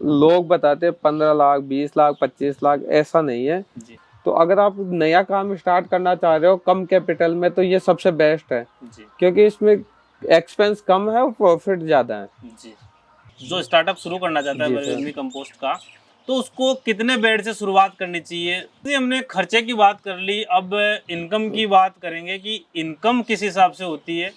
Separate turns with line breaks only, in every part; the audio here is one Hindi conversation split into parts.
लोग बताते हैं 15 लाख, 20 लाख, 25 लाख, ऐसा नहीं है
जी
तो अगर आप नया काम स्टार्ट करना चाह रहे हो कम कैपिटल में तो ये सबसे बेस्ट है
जी
क्योंकि इसमें एक्सपेंस कम है और प्रॉफिट ज्यादा है।
जी। जो स्टार्टअप शुरू करना चाहता है
जी सर।
वर्मी कंपोस्ट का, तो उसको कितने बेड से शुरुआत करनी चाहिए? जी, हमने खर्चे की बात कर ली, अब इनकम की बात करेंगे कि इनकम किस हिसाब से होती है।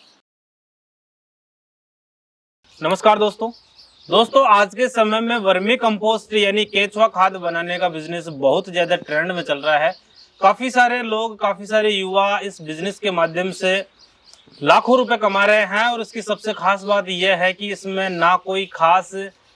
नमस्कार दोस्तों आज के समय में वर्मी कंपोस्ट यानी केचुआ खाद बनाने का बिजनेस बहुत ज़्यादा ट्रेंड में चल रहा है। काफ़ी सारे लोग, काफ़ी सारे युवा इस बिजनेस के माध्यम से लाखों रुपए कमा रहे हैं और इसकी सबसे खास बात यह है कि इसमें ना कोई खास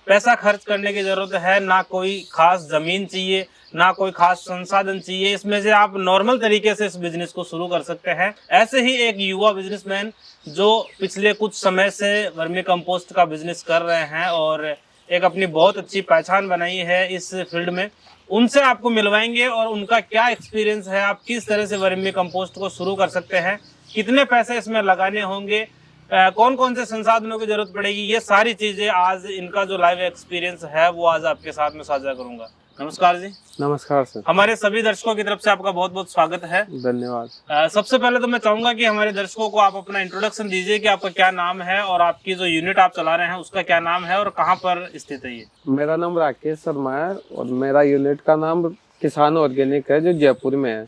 पैसा खर्च करने की ज़रूरत है, ना कोई खास ज़मीन चाहिए, ना कोई खास संसाधन चाहिए। इसमें से आप नॉर्मल तरीके से इस बिजनेस को शुरू कर सकते हैं। ऐसे ही एक युवा बिजनेसमैन जो पिछले कुछ समय से वर्मी कंपोस्ट का बिजनेस कर रहे हैं और एक अपनी बहुत अच्छी पहचान बनाई है इस फील्ड में, उनसे आपको मिलवाएंगे और उनका क्या एक्सपीरियंस है, आप किस तरह से वर्मी कंपोस्ट को शुरू कर सकते हैं, कितने पैसे इसमें लगाने होंगे, कौन कौन से संसाधनों की जरूरत पड़ेगी, ये सारी चीजें आज इनका जो लाइव एक्सपीरियंस है वो आज आपके साथ में साझा करूंगा। नमस्कार जी।
नमस्कार सर।
हमारे सभी दर्शकों की तरफ से आपका बहुत बहुत स्वागत है।
धन्यवाद।
सबसे पहले तो मैं चाहूंगा कि हमारे दर्शकों को आप अपना इंट्रोडक्शन दीजिए कि आपका क्या नाम है और आपकी जो यूनिट आप चला रहे हैं उसका क्या नाम है और कहाँ पर स्थित है ये।
मेरा नाम राकेश शर्मा है और मेरा यूनिट का नाम किसान ऑर्गेनिक है जो जयपुर में है।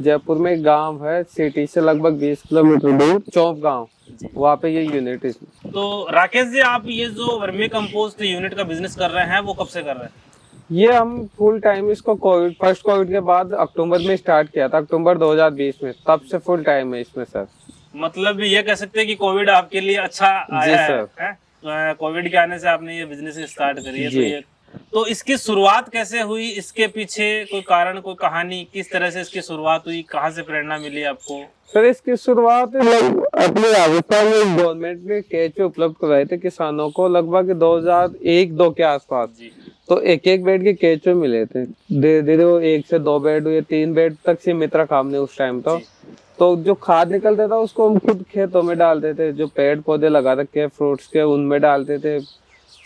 जयपुर में एक गांव है सिटी से लगभग 20 किलोमीटर दूर, चौप गांव, वहाँ पे ये यूनिट है।
तो राकेश जी, आप ये जो वर्मी कंपोस्ट यूनिट का बिजनेस कर रहे हैं वो कब से कर रहे हैं?
ये हम फुल टाइम इसको फर्स्ट कोविड के बाद अक्टूबर में स्टार्ट किया था, अक्टूबर 2020 में, तब से फुल टाइम है इसमें सर।
मतलब ये कह सकते हैं कि कोविड आपके लिए अच्छा आया
जी सर।
है? कोविड के आने से आपने ये बिजनेस स्टार्ट करी है। तो इसकी शुरुआत कैसे हुई, इसके पीछे कोई कारण, कोई कहानी, किस तरह से इसकी शुरुआत हुई, कहाँ से प्रेरणा मिली आपको?
सर इसकी शुरुआत अपने राजस्थान में गवर्नमेंट ने केचुए उपलब्ध करवाए थे किसानों को लगभग 2001-2 के आसपास। तो एक एक बेड के केचुए मिले थे, धीरे धीरे वो 1 से 2 बेड हुए, 3 बेड तक सीमित रखा हमने उस टाइम। तो जो खाद निकलता था उसको हम खुद खेतों में डालते थे, जो पेड़ पौधे लगा रखे फ्रूट्स के उनमें डालते थे,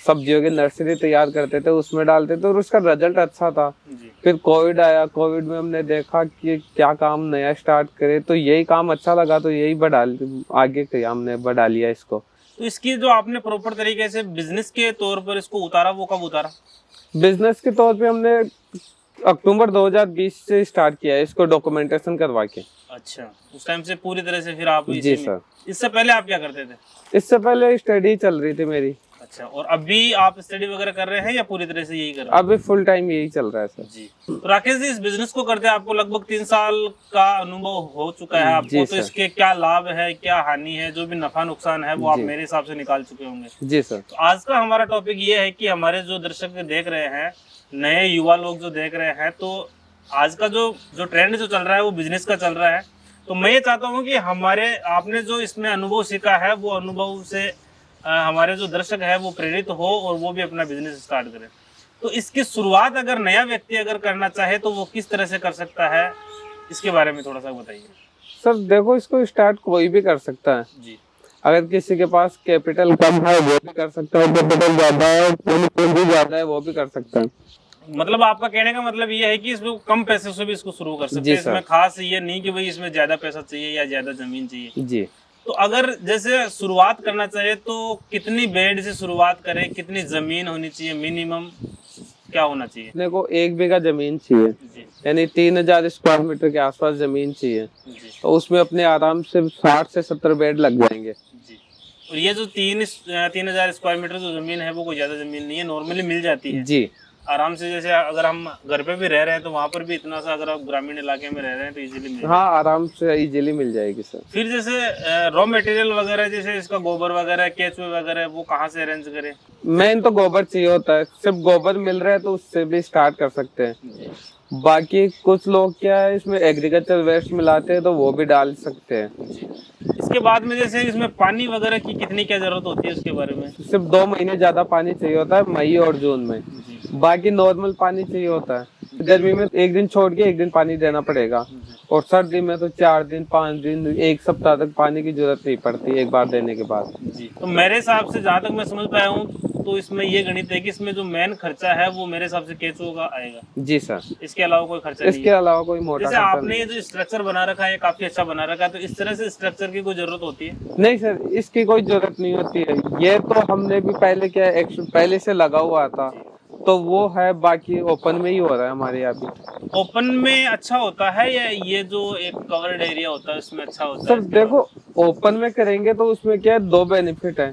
सब्जियों की नर्सरी तैयार करते थे उसमें डालते थे और उसका रिजल्ट अच्छा था। फिर कोविड आया, कोविड में हमने देखा कि क्या काम नया स्टार्ट करे, तो यही काम अच्छा लगा तो यही आगे किया हमने, बढ़ा लिया इसको।
तो इसकी जो आपने प्रॉपर तरीके से बिजनेस के तौर पर इसको उतारा वो कब उतारा?
बिजनेस के तौर पे हमने अक्टूबर 2020 से स्टार्ट किया है इसको डॉक्यूमेंटेशन करवा के।
अच्छा, उस टाइम से पूरी तरह से फिर आप
जी सर।
इससे पहले आप क्या करते थे?
इससे पहले स्टडी चल रही थी मेरी।
अच्छा, और अभी आप स्टडी वगैरह कर रहे हैं या पूरी तरह से यही कर रहे हैं?
अभी फुल टाइम यही चल रहा है सर।
जी। तो राकेश जी, इस बिजनेस को करते आपको लगभग 3 साल का अनुभव हो चुका है आपको, तो इसके क्या लाभ है, क्या हानि है, जो भी नफा नुकसान है वो आप मेरे हिसाब से निकाल चुके होंगे।
जी सर।
तो आज का हमारा टॉपिक ये है कि हमारे जो दर्शक देख रहे हैं, नए युवा लोग जो देख रहे हैं, तो आज का जो ट्रेंड जो चल रहा है वो बिजनेस का चल रहा है। तो मैं ये चाहता हूँ कि आपने जो इसमें अनुभव सीखा है वो अनुभव से हमारे जो दर्शक है वो प्रेरित हो और वो भी अपना बिजनेस स्टार्ट करें। तो इसकी शुरुआत अगर नया व्यक्ति अगर करना चाहे तो वो किस तरह से कर सकता है, इसके बारे में थोड़ा सा बताइए।
सर देखो, इसको स्टार्ट कोई भी कर सकता है जी। अगर किसी के पास कैपिटल कम है वो भी कर सकता है, कैपिटल ज्यादा है, पूंजी ज्यादा है, वो भी कर सकता है।
मतलब आपका कहने का मतलब ये है कि इसमें कम पैसे से भी इसको शुरू कर सकते हैं, इसमें खास ये नहीं कि भाई इसमें ज्यादा पैसा चाहिए या ज्यादा जमीन चाहिए जी। तो अगर जैसे शुरुआत करना चाहिए तो कितनी बेड से शुरुआत करें, कितनी जमीन होनी चाहिए, मिनिमम क्या होना चाहिए? देखो
1 बीघा जमीन चाहिए, यानी 3000 स्क्वायर मीटर के आसपास जमीन चाहिए, तो उसमें अपने आराम से 60 से 70 बेड लग जाएंगे जी।
और ये जो 3000 स्क्वायर मीटर जो जमीन है वो कोई ज्यादा जमीन नहीं है, नॉर्मली मिल जाती है जी आराम से। जैसे अगर हम घर पे भी रह रहे हैं तो वहाँ पर भी इतना सा, अगर आप ग्रामीण इलाके में रह रहे हैं तो इजीली मिल,
हाँ आराम से इजीली मिल जाएगी सर।
फिर जैसे रॉ मटेरियल वगैरह, जैसे इसका गोबर वगैरह, केचुए वगैरह, वो कहाँ से अरेंज करें?
मेन तो गोबर चाहिए होता है, सिर्फ गोबर मिल रहा है तो उससे भी स्टार्ट कर सकते हैं। बाकी कुछ लोग क्या है इसमें एग्रीकल्चर वेस्ट मिलाते हैं तो वो भी डाल सकते हैं।
इसके बाद में जैसे इसमें पानी वगैरह की कितनी क्या जरूरत होती है, उसके बारे में?
सिर्फ 2 महीने ज्यादा पानी चाहिए होता है, मई और जून में। बाकी नॉर्मल पानी चाहिए होता है। गर्मी में 1 दिन छोड़ के 1 दिन पानी देना पड़ेगा और सर्दी में तो 4 दिन, 5 दिन, 1 सप्ताह तक पानी की जरूरत नहीं पड़ती एक बार देने के बाद जी।
तो मेरे हिसाब से जहाँ तक मैं समझ पाया हूँ तो इसमें ये गणित है कि इसमें जो मेन खर्चा है वो मेरे हिसाब से केचुओं का आएगा।
जी सर,
इसके अलावा कोई खर्चा नहीं
इसके अलावा कोई मोटा
जैसे
खर्चा
आपने ये जो स्ट्रक्चर बना रखा है काफी अच्छा बना रखा है, तो इस तरह से स्ट्रक्चर की कोई जरूरत होती है?
नहीं सर, इसकी कोई जरूरत नहीं होती है। ये तो हमने भी पहले क्या पहले से लगा हुआ था, तो वो है, बाकी ओपन में ही हो रहा है हमारे यहाँ भी।
ओपन में अच्छा होता है या ये जो एक कवर्ड एरिया होता है उसमें अच्छा होता
सर
है?
देखो, ओपन में करेंगे तो उसमें क्या है, दो बेनिफिट है।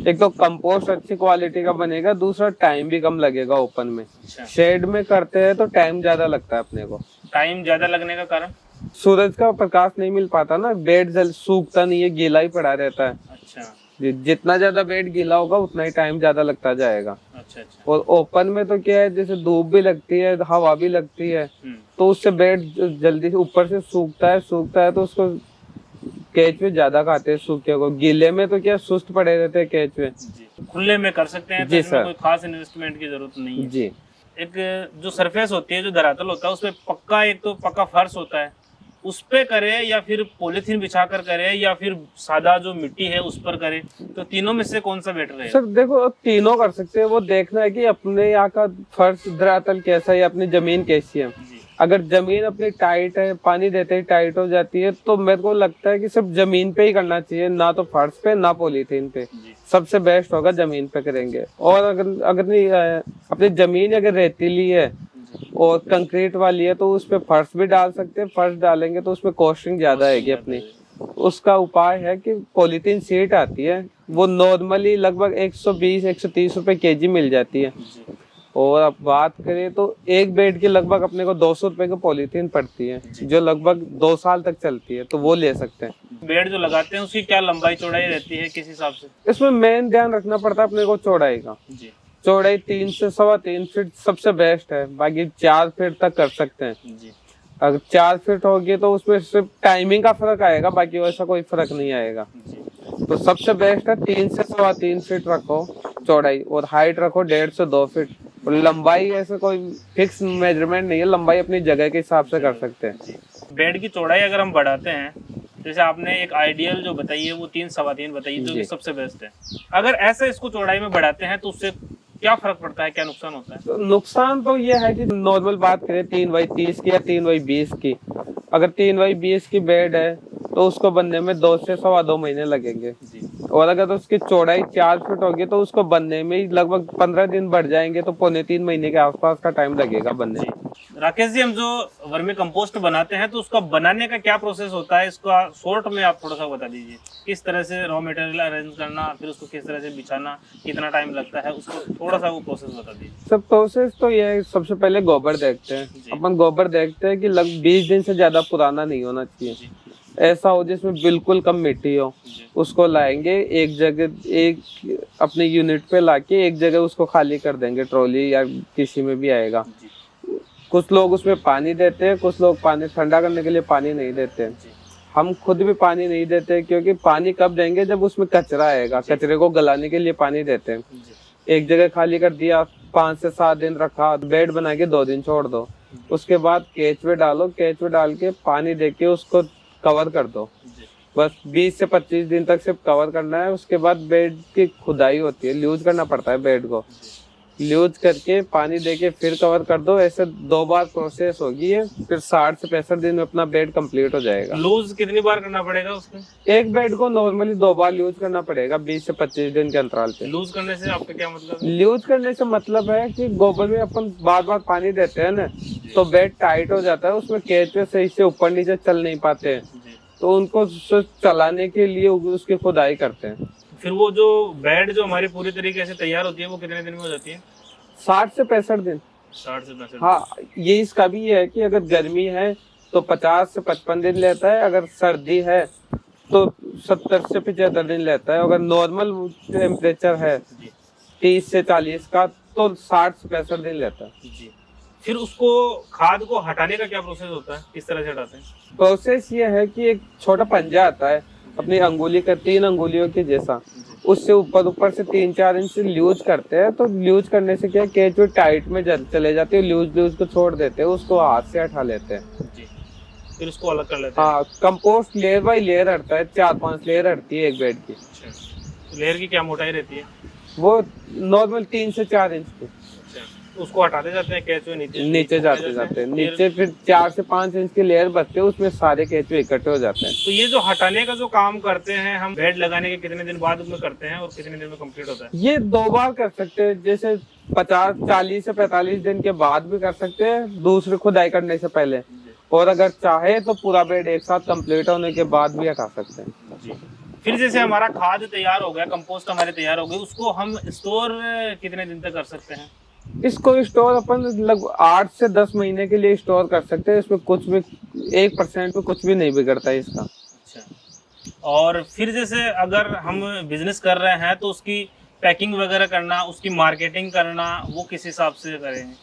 एक तो कंपोस्ट अच्छी क्वालिटी का बनेगा, दूसरा टाइम भी कम लगेगा ओपन में।
अच्छा।
शेड में करते हैं तो टाइम ज्यादा लगता है अपने को।
टाइम ज्यादा लगने का कारण?
सूरज का प्रकाश नहीं मिल पाता ना, बेड जल सूखता नहीं है, गीला ही पड़ा रहता है।
अच्छा
जितना ज्यादा बेड गीला होगा उतना ही टाइम ज्यादा लगता जाएगा।
अच्छा अच्छा।
और ओपन में तो क्या है, जैसे धूप भी लगती है, हवा भी लगती है, तो उससे बेड जल्दी से ऊपर से सूखता है तो उसको केचुए ज्यादा खाते हैं सूखे को। गीले में तो क्या सुस्त पड़े रहते हैं केचुए।
खुले में कर सकते हैं तो
जी
इसमें
सर।
कोई खास इन्वेस्टमेंट की जरूरत नहीं है।
जी।
एक जो सरफेस होती है, जो धरातल होता है, उसपे पक्का, एक तो पक्का फर्श होता है, उस पे करे या फिर पॉलिथीन बिछाकर करे या फिर सादा जो मिट्टी है उस पर करे, तो तीनों में से कौन सा बेटर है?
सर देखो, तीनों कर सकते हैं। वो देखना है कि अपने यहाँ का फर्श धरातल कैसा है, अपनी जमीन कैसी है।
जी
अगर जमीन अपनी टाइट है, पानी देते ही टाइट हो जाती है, तो मेरे को लगता है कि सिर्फ जमीन पे ही करना चाहिए, ना तो फर्श पे ना पॉलीथीन पे।
जी
सबसे बेस्ट होगा जमीन पे करेंगे। और अगर अगर नहीं अपनी जमीन अगर रेतीली है और कंक्रीट वाली है तो उस पे फर्श भी डाल सकते हैं। फर्श डालेंगे तो उसमें कॉस्टिंग ज्यादा आएगी अपनी। उसका उपाय है कि पॉलीथीन शीट आती है, वो नॉर्मली लगभग 120-130 रुपए केजी मिल जाती है।
जी
और अब बात करें तो एक बेड की लगभग अपने को 200 रुपए की पॉलीथीन पड़ती है, जो लगभग 2 साल तक चलती है, तो वो ले सकते हैं।
बेड जो लगाते हैं उसकी क्या लंबाई चौड़ाई रहती है किस हिसाब से?
इसमें मेन ध्यान रखना पड़ता है अपने को चौड़ाई का।
जी
चौड़ाई 3 से 3.25 फीट सबसे बेस्ट है, बाकी 4 फीट तक कर सकते हैं।
जी
अगर 4 फीट होगी तो उसमें सिर्फ टाइमिंग का फर्क आएगा, बाकी वैसा कोई फर्क नहीं आएगा।
जी।
तो सबसे बेस्ट है 3 से 3.25 फीट रखो चौड़ाई, और हाइट रखो 1.5 से 2 फीट। और लंबाई ऐसे कोई फिक्स मेजरमेंट नहीं है, लंबाई अपनी जगह के हिसाब से कर सकते हैं।
बेड की चौड़ाई अगर हम बढ़ाते हैं, जैसे आपने एक आइडियल जो बताई है वो 3 सवा 3 बताई, जो कि सबसे बेस्ट है, अगर ऐसे इसको चौड़ाई में बढ़ाते हैं तो उससे क्या फर्क पड़ता है, क्या नुकसान होता है?
तो नुकसान तो ये है कि नॉर्मल बात करें 3x30 की या 3x20 की, अगर 3x20 की बेड है तो उसको बनने में 2 से 2.25 महीने लगेंगे।
जी
और अगर उसकी चौड़ाई 4 फीट होगी तो उसको बनने में ही लगभग 15 दिन बढ़ जाएंगे, तो 2.25 महीने के आसपास का टाइम लगेगा बनने में।
राकेश जी, हम जो वर्मी कंपोस्ट बनाते हैं तो उसका बनाने का क्या प्रोसेस होता है, इसका शॉर्ट में आप थोड़ा सा बता दीजिए। किस तरह से रॉ मटेरियल अरेंज करना, फिर उसको किस तरह से बिछाना, कितना टाइम लगता है, उसको थोड़ा सा वो प्रोसेस बता दीजिए।
सब प्रोसेस तो ये है, सबसे पहले गोबर देखते हैं। अपन गोबर देखते हैं कि लगभग 20 दिन से ज्यादा पुराना नहीं होना चाहिए, ऐसा हो जिसमें बिल्कुल कम मिट्टी हो। उसको लाएंगे एक जगह, एक अपने यूनिट पे लाके एक जगह उसको खाली कर देंगे, ट्रॉली या किसी में भी आएगा। कुछ लोग उसमें पानी देते हैं, कुछ लोग पानी ठंडा करने के लिए पानी नहीं देते। हम खुद भी पानी नहीं देते, क्योंकि पानी कब देंगे जब उसमें कचरा आएगा, कचरे को गलाने के लिए पानी देते हैं। एक जगह खाली कर दिया, 5 से 7 दिन रखा, बेड बना के 2 दिन छोड़ दो, उसके बाद केचुए डालो, केचुए डाल के पानी दे के उसको कवर कर दो। बस 20 से 25 दिन तक सिर्फ कवर करना है। उसके बाद बेड की खुदाई होती है, ल्यूज करना पड़ता है बेड को, ल्यूज करके पानी देके फिर कवर कर दो। ऐसे 2 बार प्रोसेस होगी है, फिर 60 से 65 दिन में अपना बेड कंप्लीट हो जाएगा।
लूज कितनी बार करना पड़ेगा उसमें?
एक बेड को नॉर्मली 2 बार ल्यूज करना पड़ेगा, 20 से 25 दिन के अंतराल पे।
लूज करने से आपका क्या मतलब है?
ल्यूज करने से मतलब है कि गोबर में अपन बार बार पानी देते हैं ना, तो बेड टाइट हो जाता है, उसमें केचुए सही से ऊपर नीचे चल नहीं पाते हैं, तो उनको चलाने के लिए उसकी खुदाई करते हैं।
फिर वो जो बेड जो हमारी पूरी तरीके से तैयार होती है वो कितने दिन में हो जाती है?
60 से 65 दिन।
60 से 65।
हाँ, ये इसका भी है कि अगर गर्मी है तो 50 से 55 दिन लेता है, अगर सर्दी है तो 70 से 75 दिन लेता है, अगर नॉर्मल टेम्परेचर है 30 से 40 का तो 60 से 65 दिन लेता है।
जी। फिर उसको खाद को हटाने का क्या प्रोसेस होता है, किस तरह से हटाते हैं?
प्रोसेस ये है कि एक छोटा पंजा आता है अपनी अंगुली का, 3 अंगुलियों के जैसा, उससे ऊपर से 3-4 इंच ल्यूज करते हैं। तो ल्यूज करने से क्या है, केचुए टाइट में चले जाते हैं, ल्यूज को छोड़ देते हैं, उसको हाथ से हटा लेते हैं।
जी। फिर उसको अलग कर लेते हैं।
हाँ, कंपोस्ट लेयर बाय लेयर हटता है, 4-5 लेयर हटती है एक बेड की।
अच्छा, लेयर की क्या मोटाई रहती है?
वो नॉर्मल 3 से 4 इंच की।
उसको हटाते जाते हैं केचुए
नीचे जाते जाते हैं, नीचे फिर 4 से 5 इंच की लेयर बचते हैं, उसमें सारे केचुए इकट्ठे हो जाते हैं।
तो ये जो हटाने का जो काम करते हैं हम, बेड लगाने के कितने दिन बाद में करते हैं और कितने दिन में कंप्लीट होता है?
ये 2 बार कर सकते हैं, जैसे 40 से 45 दिन के बाद भी कर सकते हैं, दूसरी खुदाई करने से पहले, और अगर चाहे तो पूरा बेड एक साथ कंप्लीट होने के बाद भी हटा सकते हैं।
जी। फिर जैसे हमारा खाद तैयार हो गया, कंपोस्ट हमारे तैयार हो गई, उसको हम स्टोर कितने दिन तक कर सकते हैं?
इसको स्टोर अपन लगभग 8 से 10 महीने के लिए स्टोर कर सकते हैं। इसमें कुछ भी 1% में कुछ भी नहीं बिगड़ता है इसका।
अच्छा। और फिर जैसे अगर हम बिजनेस कर रहे हैं तो उसकी पैकिंग वगैरह करना, उसकी मार्केटिंग करना, वो किस हिसाब से करेंगे?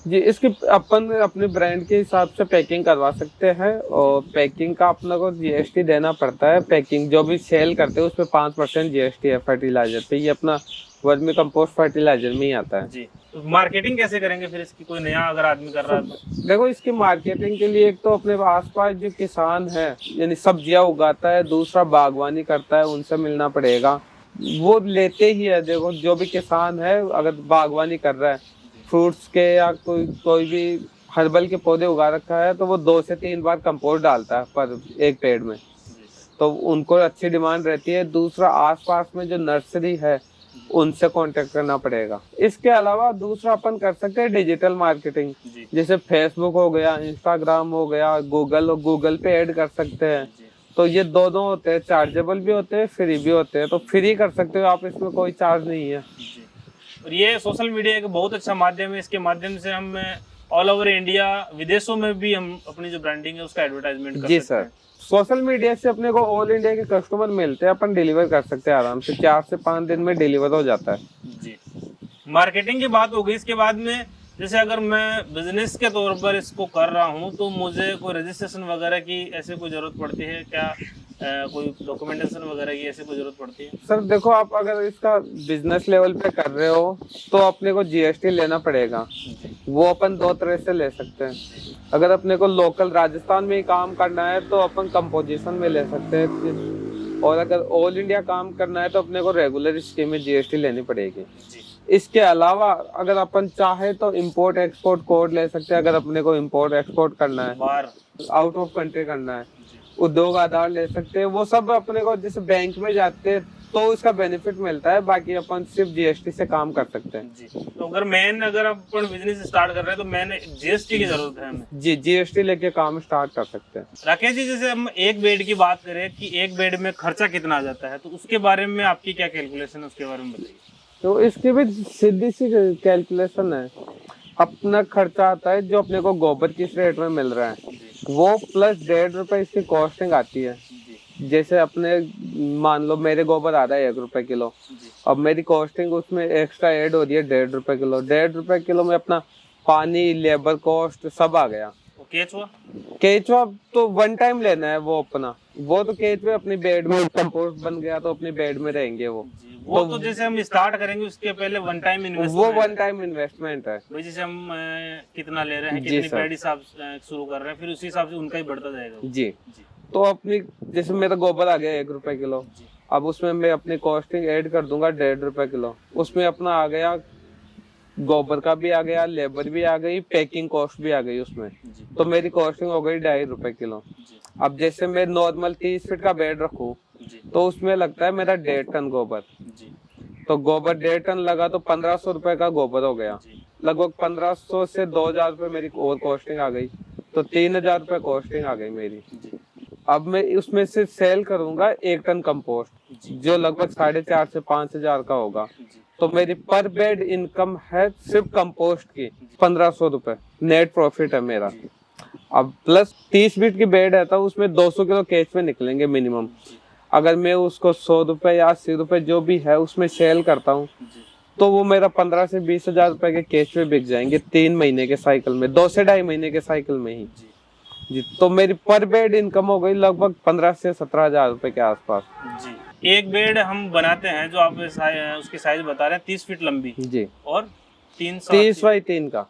जी, इसकी अपन अपने ब्रांड के हिसाब से पैकिंग करवा सकते हैं, और पैकिंग का अपना को जीएसटी देना पड़ता है। पैकिंग जो भी सेल करते हैं उस पर 5% जीएसटी है फर्टिलाइजर पे। ये अपना वर्मी कंपोस्ट फर्टिलाइजर में ही आता है।
जी। तो मार्केटिंग कैसे करेंगे फिर इसकी, कोई नया अगर आदमी कर रहा है तो?
देखो, इसकी मार्केटिंग के लिए एक तो अपने आसपास जो किसान है, यानी सब्जियां उगाता है, दूसरा बागवानी करता है, उनसे मिलना पड़ेगा। वो लेते ही है। देखो, जो भी किसान है अगर बागवानी कर रहा है, फ्रूट्स के या कोई भी हर्बल के पौधे उगा रखा है, तो वो 2 से 3 बार कंपोस्ट डालता है पर एक पेड़ में, तो उनको अच्छी डिमांड रहती है। दूसरा, आसपास में जो नर्सरी है उनसे कांटेक्ट करना पड़ेगा। इसके अलावा दूसरा अपन कर सकते हैं डिजिटल मार्केटिंग, जैसे फेसबुक हो गया, इंस्टाग्राम हो गया, गूगल पे ऐड कर सकते हैं। तो ये दोनों होते हैं, चार्जेबल भी होते हैं, फ्री भी होते हैं। तो फ्री कर सकते हो आप, इसमें कोई चार्ज नहीं है।
और ये सोशल मीडिया एक बहुत अच्छा माध्यम है। इसके माध्यम से हम ऑल ओवर इंडिया, विदेशों में भी हम अपनी जो ब्रांडिंग है उसका एडवर्टाइजमेंट कर सकते हैं।
सोशल मीडिया से अपने को ऑल इंडिया के कस्टमर मिलते हैं, अपन डिलीवर कर सकते हैं आराम से। 4 से 5 दिन में डिलीवर हो जाता है।
जी। मार्केटिंग की बात हो गई। इसके बाद में जैसे अगर मैं बिजनेस के तौर पर इसको कर रहा हूँ तो मुझे कोई रजिस्ट्रेशन वगैरह की ऐसे कोई जरूरत पड़ती है क्या? कोई डॉक्यूमेंटेशन वगैरह की ऐसे कोई जरूरत पड़ती है?
सर देखो, आप अगर इसका बिजनेस लेवल पे कर रहे हो तो अपने को जीएसटी लेना पड़ेगा। वो अपन 2 तरह से ले सकते हैं। अगर अपने को लोकल राजस्थान में ही काम करना है तो अपन कंपोजिशन में ले सकते हैं, और अगर ऑल इंडिया काम करना है तो अपने को रेगुलर स्कीम में जीएसटी लेनी पड़ेगी। इसके अलावा अगर अपन चाहे तो इंपोर्ट एक्सपोर्ट कोड ले सकते हैं। अगर अपने को इंपोर्ट एक्सपोर्ट करना है, बाहर आउट ऑफ कंट्री करना है, उद्योग आधार ले सकते हैं। वो सब अपने को जैसे बैंक में जाते हैं तो इसका बेनिफिट मिलता है। बाकी अपन सिर्फ जीएसटी से काम कर सकते हैं।
जी। तो अगर अपन बिजनेस स्टार्ट कर रहे हैं तो मैंने जीएसटी की जरूरत है हमें? जी,
जीएसटी लेके काम स्टार्ट कर सकते हैं।
राकेश जी, जैसे हम एक बेड की बात करें कि एक बेड में खर्चा कितना आ जाता है, तो उसके बारे में आपकी क्या कैलकुलेशन है, उसके बारे में बताइए।
तो इसकी भी सीधी सी कैलकुलेशन है। अपना खर्चा आता है जो अपने को गोबर किस रेट में मिल रहा है, वो प्लस 1.5 रुपए इसकी कॉस्टिंग आती है। जैसे अपने मान लो मेरे गोबर आ रहा है 1 रुपए किलो, अब मेरी कॉस्टिंग उसमें एक्स्ट्रा ऐड हो रही है 1.5 रुपए किलो। 1.5 रुपए किलो में अपना पानी, लेबर कॉस्ट सब आ गया। केचुआ तो 1 टाइम लेना है वो अपना। वो तो केचुआ अपनी बेड में कंपोस्ट बन गया तो अपनी बेड में रहेंगे वो
तो जैसे हम स्टार्ट करेंगे उसके पहले 1 टाइम इन्वेस्टमेंट,
वो 1 टाइम इन्वेस्टमेंट है।
भाई जैसे हम कितना ले रहे हैं, कितनी बेड हिसाब शुरू कर रहे हैं, फिर उसी हिसाब से उनका ही बढ़ता जाएगा।
जी। तो अपनी जैसे मेरा गोबर आ गया 1 रुपए किलो, अब उसमें मैं अपनी कॉस्टिंग ऐड कर दूंगा 1.5 रुपए किलो। उसमें अपना आ गया गोबर का भी आ गया, लेबर भी आ गई, पैकिंग कॉस्ट भी आ गई उसमें, तो मेरी कॉस्टिंग हो गई 2.5 रुपए किलो। अब जैसे मैं नॉर्मल 30 फीट का बेड रखूं तो उसमें लगता है मेरा 1.5 टन गोबर। तो गोबर 1.5 टन लगा तो 1500 रुपए का गोबर हो गया। लगभग 1500 से 2000 रुपए मेरी और कॉस्टिंग आ गई, तो 3000 रुपए कॉस्टिंग आ गई मेरी। अब मैं उसमें से सेल करूंगा 1 टन कंपोस्ट जो लगभग 4,500 से 5,000 का होगा। तो मेरी पर बेड इनकम है सिर्फ कंपोस्ट की 1500 रुपए नेट प्रॉफिट है मेरा। अब प्लस 30 फीट की बेड है तो उसमें 200 किलो केचुए निकलेंगे मिनिमम। अगर मैं उसको 100 रुपए या 80 रुपए जो भी है उसमें सेल करता हूँ तो वो मेरा 15 से 20 हजार रुपए के केचुए बिक जाएंगे 3 महीने के साइकिल में, 2 से 2.5 महीने के साइकिल में ही जी। तो मेरी पर बेड इनकम हो गई लगभग 15 से 17 हजार रुपए के आसपास
जी। एक बेड हम बनाते हैं जो आप उसकी साइज बता रहे हैं 30 फीट लंबी जी, और 30 बाई 3 का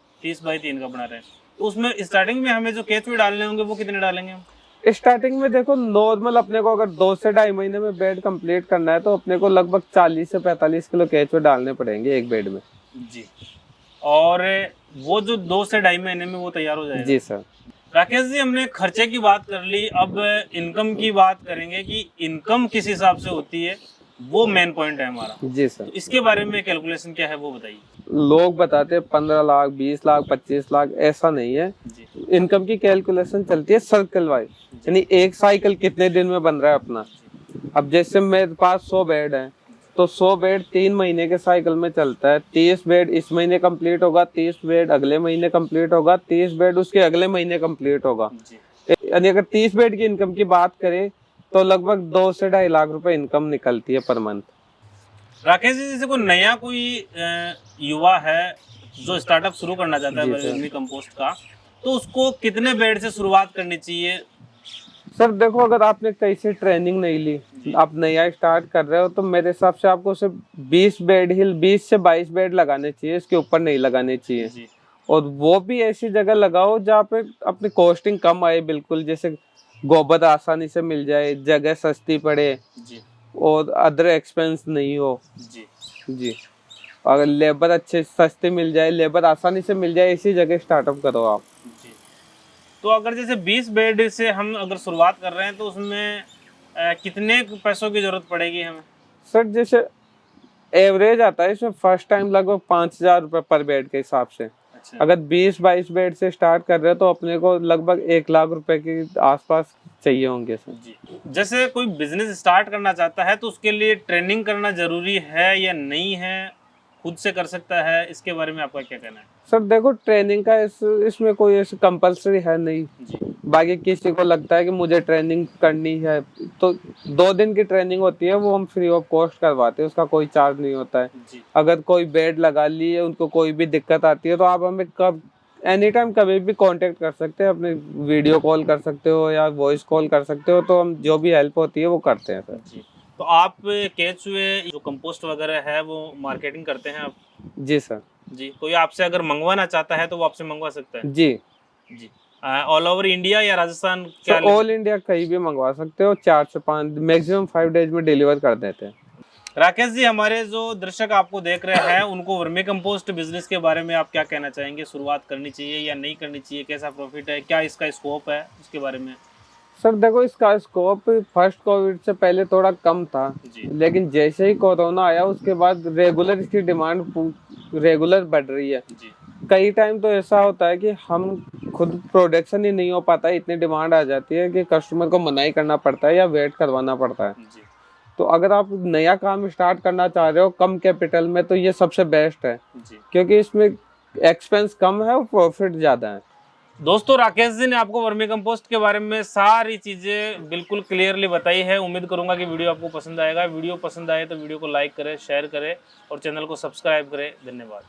बना रहे हैं। तो उसमें स्टार्टिंग में हमें जो केचुए डालने होंगे वो कितने डालेंगे हम?
स्टार्टिंग में देखो नॉर्मल अपने को अगर 2 से 2.5 महीने में बेड कंप्लीट करना है तो अपने को लगभग 40 से 45 किलो केचुए डालने पड़ेंगे एक बेड में।
जी। और वो जो 2 से 2.5 महीने में वो तैयार हो जाएगा।
जी सर।
राकेश जी, हमने खर्चे की बात कर ली, अब इनकम की बात करेंगे कि इनकम किस हिसाब से होती है, वो मेन पॉइंट है हमारा।
जी सर।
तो इसके बारे में कैलकुलेशन क्या है वो बताइए।
लोग बताते हैं 15 लाख 20 लाख 25 लाख, ऐसा नहीं है।
जी।
इनकम की कैलकुलेशन चलती है सर्कल वाइज, यानी एक साइकिल कितने दिन में बन रहा है अपना। अब जैसे मेरे पास 100 बेड है तो 100 बेड 3 महीने के साइकिल में चलता है। 30 बेड इस महीने कंप्लीट होगा, 30 बेड अगले महीने कंप्लीट होगा, 30 बेड उसके अगले महीने कंप्लीट होगा।
जी।
यानी अगर 30 बेड की इनकम की बात करें तो लगभग 2 से 2.5 लाख रुपए इनकम निकलती है पर मंथ।
राकेश जी, जैसे कोई युवा है जो स्टार्टअप शुरू करना चाहता है
जी सर।
वर्मी कंपोस्ट का, तो उसको कितने बेड से शुरुआत करनी चाहिए?
सर देखो, अगर आपने कहीं से ट्रेनिंग नहीं ली, आप नया स्टार्ट कर रहे हो, तो मेरे हिसाब से आपको सिर्फ 20 बेड ही 20 से 22 बेड लगाने चाहिए, इसके ऊपर नहीं लगाने चाहिए।
जी।
और वो भी ऐसी जगह लगाओ जहाँ पे अपनी कॉस्टिंग कम आए, बिल्कुल जैसे गोबर आसानी से मिल जाए, जगह सस्ती पड़े
जी।
और अदर एक्सपेंस नहीं हो।
जी।
जी। अगर लेबर अच्छे सस्ते मिल जाए, लेबर आसानी से मिल जाए, इसी जगह स्टार्टअप करो आप।
जी। तो अगर जैसे 20 बेड से हम अगर शुरुआत कर रहे हैं तो उसमें कितने पैसों की जरूरत पड़ेगी हमें?
सर जैसे एवरेज आता है इसमें फर्स्ट टाइम लगभग 5,000 रुपये पर बेड के हिसाब से।
अच्छा।
अगर 20-22 बेड से स्टार्ट कर रहे हो तो अपने को लगभग 1 लाख रुपए के आसपास चाहिए होंगे सर।
जी। जैसे कोई बिजनेस स्टार्ट करना चाहता है तो उसके लिए ट्रेनिंग करना जरूरी है या नहीं है, खुद से कर सकता है, इसके बारे में आपका क्या कहना है?
सर देखो, ट्रेनिंग का इसमें कोई ऐसे कंपलसरी है नहीं।
जी।
बाकी किसी को लगता है कि मुझे ट्रेनिंग करनी है तो 2 दिन की ट्रेनिंग होती है, वो हम फ्री ऑफ कॉस्ट करवाते हैं, उसका कोई चार्ज नहीं होता है।
जी।
अगर कोई बेड लगा लिए, उनको कोई भी दिक्कत आती है तो आप हमें कब एनी टाइम कभी भी कांटेक्ट कर सकते हैं, अपने वीडियो कॉल कर सकते हो या वॉइस कॉल कर सकते हो, तो हम जो भी हेल्प होती है वो करते हैं सर।
जी। तो आप केचुए जो कंपोस्ट वगैरह है वो मार्केटिंग करते हैं आप?
जी सर।
जी। कोई आपसे अगर मंगवाना चाहता है तो वो आपसे मंगवा सकता है?
जी
जी। ऑल ओवर इंडिया या राजस्थान क्या?
सर, ऑल इंडिया कहीं भी मंगवा सकते हो, 4 से 5 मैक्सिमम 5 डेज में डिलीवर कर देते हैं।
राकेश जी, हमारे जो दर्शक आपको देख रहे हैं उनको वर्मी कंपोस्ट बिजनेस के बारे में आप क्या कहना चाहेंगे? शुरुआत करनी चाहिए या नहीं करनी चाहिए? कैसा प्रॉफिट है? क्या इसका स्कोप है? उसके बारे में।
सर देखो, इसका स्कोप फर्स्ट कोविड से पहले थोड़ा कम था,
जी।
लेकिन जैसे ही कोरोना आया उसके बाद रेगुलर इसकी डिमांड रेगुलर बढ़ रही है।
जी।
कई टाइम तो ऐसा होता है कि हम खुद प्रोडक्शन ही नहीं हो पाता, इतनी डिमांड आ जाती है कि कस्टमर को मना ही करना पड़ता है या वेट करवाना पड़ता है।
जी।
तो अगर आप नया काम स्टार्ट करना चाह रहे हो कम कैपिटल में तो ये सबसे बेस्ट है,
जी।
क्योंकि इसमें एक्सपेंस कम है और प्रॉफिट ज़्यादा है।
दोस्तों, राकेश जी ने आपको वर्मी कंपोस्ट के बारे में सारी चीज़ें बिल्कुल क्लियरली बताई है। उम्मीद करूंगा कि वीडियो आपको पसंद आएगा। वीडियो पसंद आए तो वीडियो को लाइक करें, शेयर करें और चैनल को सब्सक्राइब करें। धन्यवाद।